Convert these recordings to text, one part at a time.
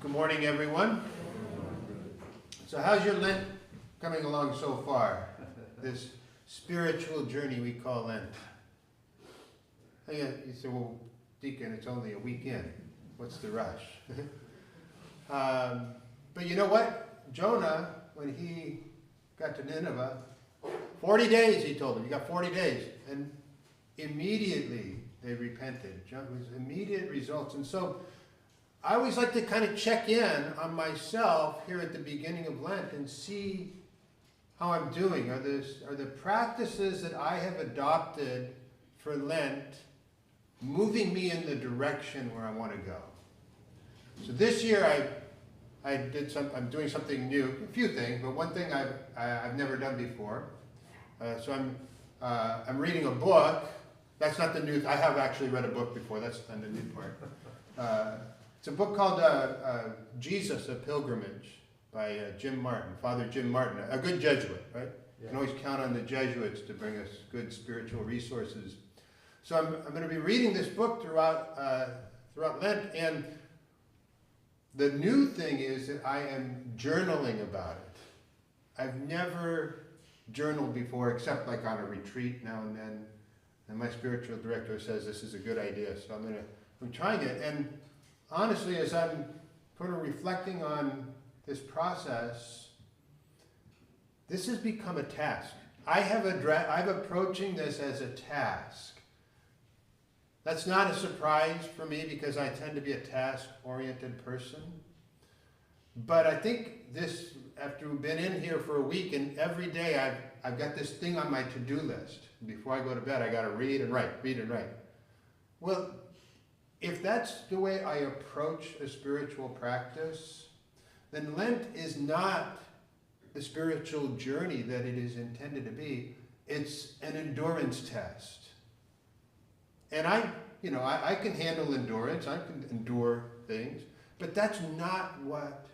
Good morning, everyone. So how's your Lent coming along so far? This spiritual journey we call Lent. You say, well, Deacon, it's only a weekend. What's the rush? But you know what? Jonah, when he got to Nineveh, 40 days, he told them. You got 40 days. And immediately they repented. It was immediate results. And so I always like to kind of check in on myself here at the beginning of Lent and see how I'm doing. Are the practices that I have adopted for Lent moving me in the direction where I want to go? So this year I'm doing something new, a few things, but one thing I've never done before. So I'm reading a book. That's not the new. I have actually read a book before. That's not the new part. It's a book called Jesus, a Pilgrimage by Jim Martin, Father Jim Martin, a good Jesuit, right? Yeah. You can always count on the Jesuits to bring us good spiritual resources. So I'm going to be reading this book throughout Lent, and the new thing is that I am journaling about it. I've never journaled before, except like on a retreat now and then, and my spiritual director says this is a good idea, so I'm trying it. And honestly, as I'm sort of reflecting on this process, this has become a task. I'm approaching this as a task. That's not a surprise for me because I tend to be a task-oriented person. But I think this, after we've been in here for a week, and every day I've got this thing on my to-do list. Before I go to bed, I got to read and write. Well, if that's the way I approach a spiritual practice, then Lent is not the spiritual journey that it is intended to be. It's an endurance test. And I can handle endurance, I can endure things, but that's not what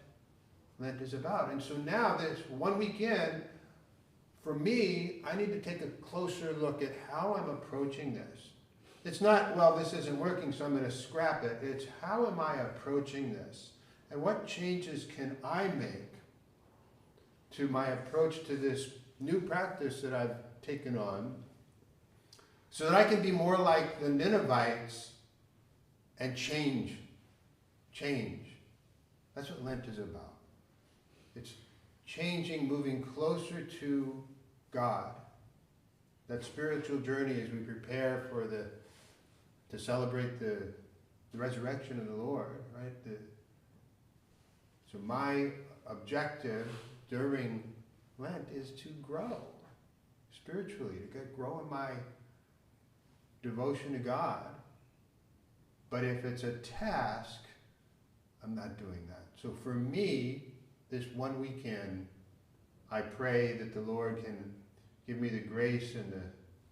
Lent is about. And so now this one weekend, for me, I need to take a closer look at how I'm approaching this. It's not, well, this isn't working, so I'm going to scrap it. It's how am I approaching this? And what changes can I make to my approach to this new practice that I've taken on so that I can be more like the Ninevites and change. That's what Lent is about. It's changing, moving closer to God. That spiritual journey as we prepare for to celebrate the resurrection of the Lord, right? So my objective during Lent is to grow spiritually, to grow in my devotion to God. But if it's a task, I'm not doing that. So for me, this one weekend, I pray that the Lord can give me the grace and the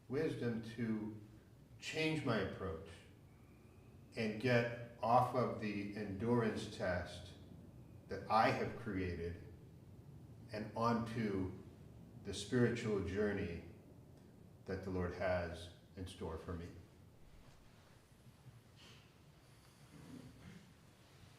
wisdom to change my approach and get off of the endurance test that I have created and onto the spiritual journey that the Lord has in store for me.